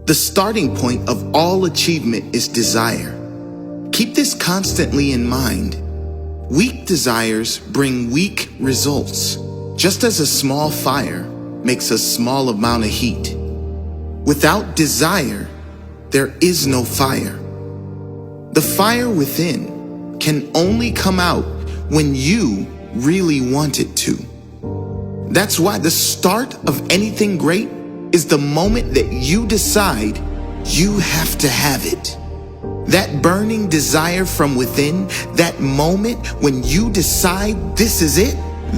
The starting point of all achievement is desire. Keep this constantly in mind. Weak desires bring weak results, just as a small fire makes a small amount of heat. Without desire, there is no fire. The fire within can only come out when you really want it to. That's why the start of anything great is the moment that you decide you have to have it. That burning desire from within, that moment when you decide this is it,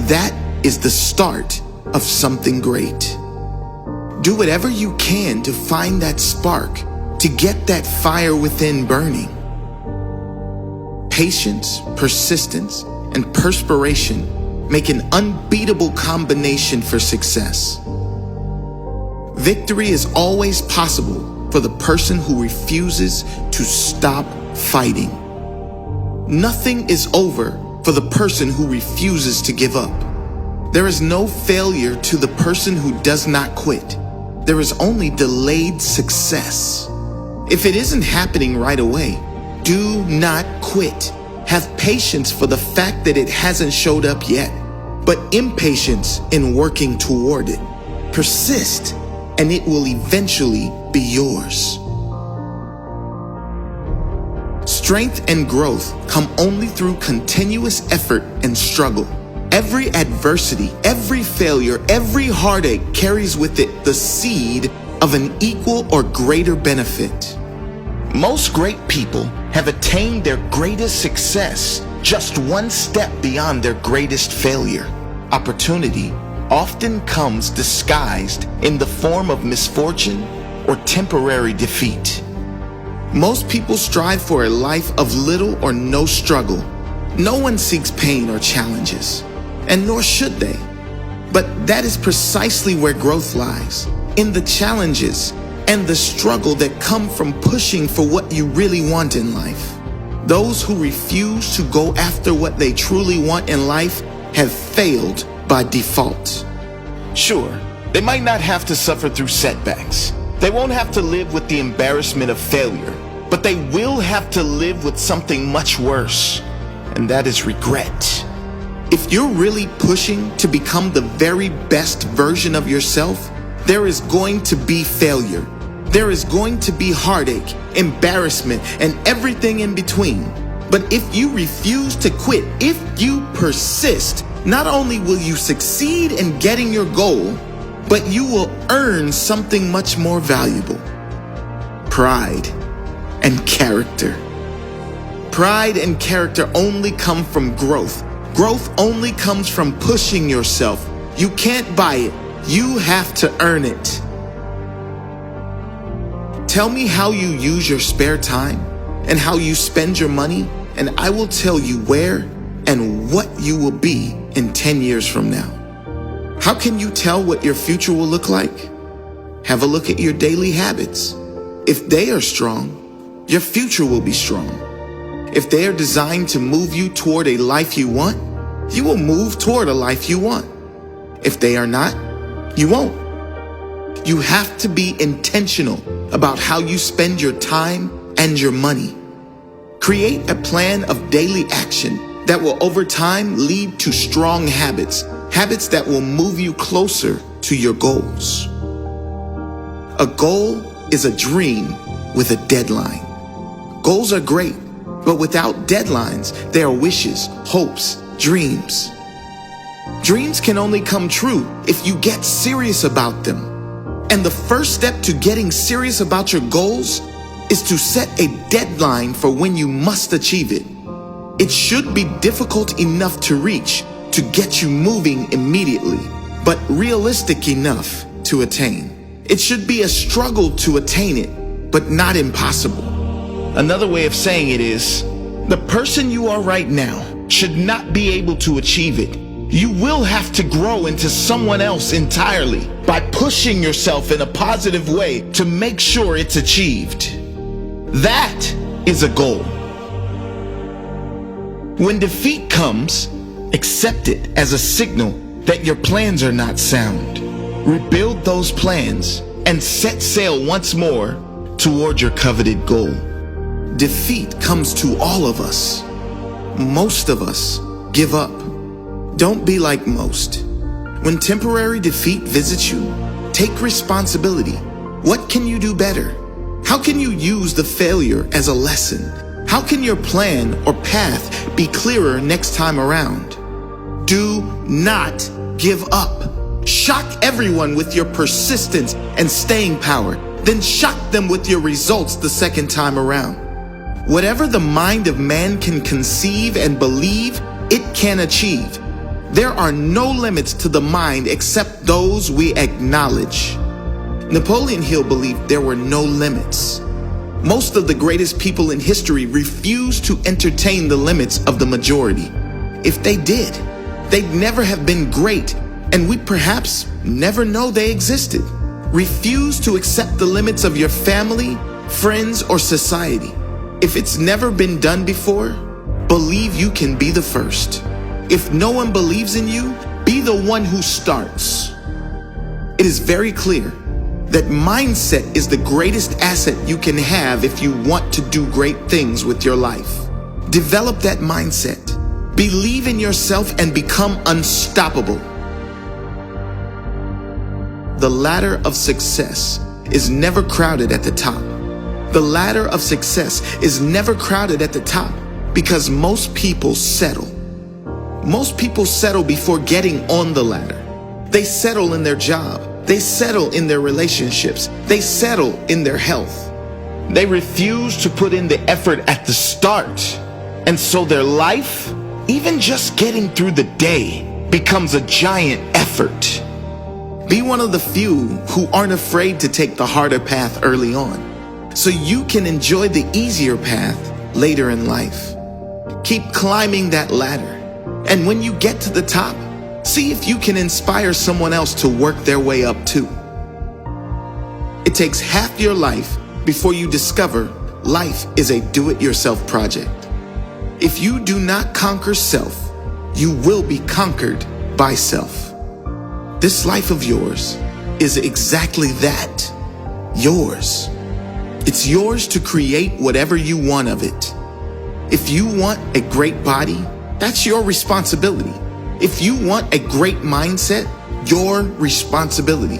that is the start of something great. Do whatever you can to find that spark, to get that fire within burning. Patience, persistence, and perspiration make an unbeatable combination for success. Victory is always possible for the person who refuses to stop fighting. Nothing is over for the person who refuses to give up. There is no failure to the person who does not quit. There is only delayed success. If it isn't happening right away, do not quit. Have patience for the fact that it hasn't showed up yet, but impatience in working toward it. Persist, and it will eventually be yours. Strength and growth come only through continuous effort and struggle. Every adversity, every failure, every heartache carries with it the seed of an equal or greater benefit. Most great people have attained their greatest success just one step beyond their greatest failure. Opportunity often comes disguised in the form of misfortune or temporary defeat. Most people strive for a life of little or no struggle. No one seeks pain or challenges, and nor should they. But that is precisely where growth lies, in the challenges and the struggle that come from pushing for what you really want in life. Those who refuse to go after what they truly want in life have failed by default. Sure, they might not have to suffer through setbacks. They won't have to live with the embarrassment of failure, but they will have to live with something much worse, and that is regret. If you're really pushing to become the very best version of yourself, there is going to be failure. There is going to be heartache, embarrassment, and everything in between. But if you refuse to quit, if you persist, not only will you succeed in getting your goal, but you will earn something much more valuable: pride and character. Pride and character only come from growth. Growth only comes from pushing yourself. You can't buy it. You have to earn it. Tell me how you use your spare time and how you spend your money, and I will tell you where and what you will be in 10 years from now. How can you tell what your future will look like? Have a look at your daily habits. If they are strong, your future will be strong. If they are designed to move you toward a life you want, you will move toward a life you want. If they are not, you won't. You have to be intentional about how you spend your time and your money. Create a plan of daily action that will over time lead to strong habits, habits that will move you closer to your goals. A goal is a dream with a deadline. Goals are great, but without deadlines, they are wishes, hopes, dreams. Dreams can only come true if you get serious about them. And the first step to getting serious about your goals is to set a deadline for when you must achieve it. It should be difficult enough to reach to get you moving immediately, but realistic enough to attain. It should be a struggle to attain it, but not impossible. Another way of saying it is, the person you are right now should not be able to achieve it. You will have to grow into someone else entirely by pushing yourself in a positive way to make sure it's achieved. That is a goal. When defeat comes, accept it as a signal that your plans are not sound. Rebuild those plans and set sail once more toward your coveted goal. Defeat comes to all of us. Most of us give up. Don't be like most. When temporary defeat visits you, take responsibility. What can you do better? How can you use the failure as a lesson? How can your plan or path be clearer next time around? Do not give up. Shock everyone with your persistence and staying power, then shock them with your results the second time around. Whatever the mind of man can conceive and believe, it can achieve. There are no limits to the mind except those we acknowledge. Napoleon Hill believed there were no limits. Most of the greatest people in history refused to entertain the limits of the majority. If they did, they'd never have been great, and we'd perhaps never know they existed. Refuse to accept the limits of your family, friends, or society. If it's never been done before, believe you can be the first. If no one believes in you, be the one who starts. It is very clear that mindset is the greatest asset you can have if you want to do great things with your life. Develop that mindset. Believe in yourself and become unstoppable. The ladder of success is never crowded at the top. The ladder of success is never crowded at the top because most people settle. Most people settle before getting on the ladder. They settle in their job. They settle in their relationships. They settle in their health. They refuse to put in the effort at the start. And so their life, even just getting through the day, becomes a giant effort. Be one of the few who aren't afraid to take the harder path early on, so you can enjoy the easier path later in life. Keep climbing that ladder. And when you get to the top, see if you can inspire someone else to work their way up too. It takes half your life before you discover life is a do-it-yourself project. If you do not conquer self, you will be conquered by self. This life of yours is exactly that, yours. It's yours to create whatever you want of it. If you want a great body, that's your responsibility. If you want a great mindset, your responsibility.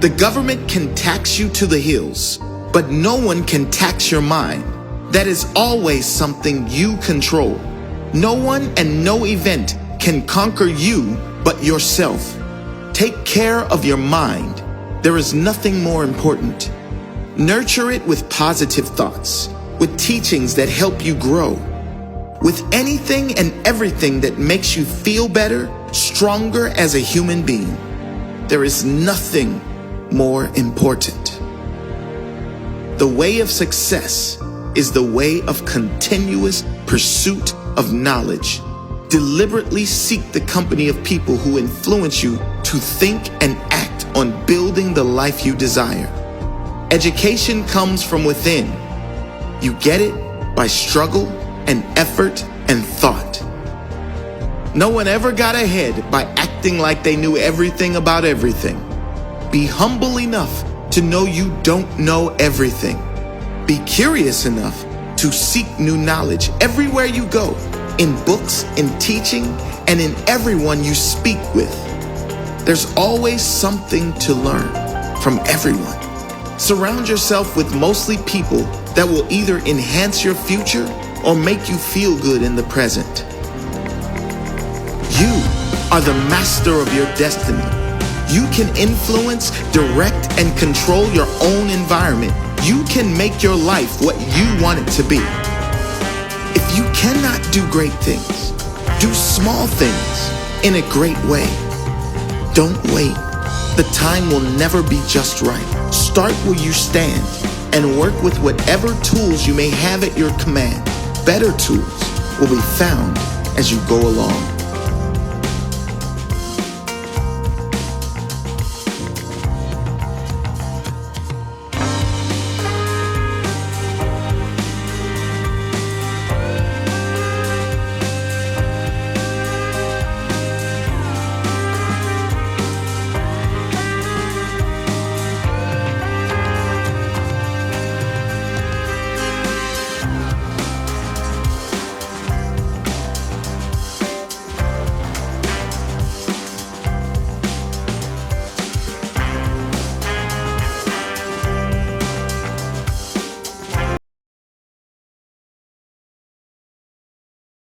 The government can tax you to the hills, but no one can tax your mind. That is always something you control. No one and no event can conquer you but yourself. Take care of your mind. There is nothing more important. Nurture it with positive thoughts, with teachings that help you grow, with anything and everything that makes you feel better, stronger as a human being. There is nothing more important. The way of success is the way of continuous pursuit of knowledge. Deliberately seek the company of people who influence you to think and act on building the life you desire. Education comes from within. You get it by struggle and effort and thought. No one ever got ahead by acting like they knew everything about everything. Be humble enough to know you don't know everything. Be curious enough to seek new knowledge everywhere you go, in books, in teaching, and in everyone you speak with. There's always something to learn from everyone. Surround yourself with mostly people that will either enhance your future or make you feel good in the present. You are the master of your destiny. You can influence, direct, and control your own environment. You can make your life what you want it to be. If you cannot do great things, do small things in a great way. Don't wait. The time will never be just right. Start where you stand and work with whatever tools you may have at your command. Better tools will be found as you go along.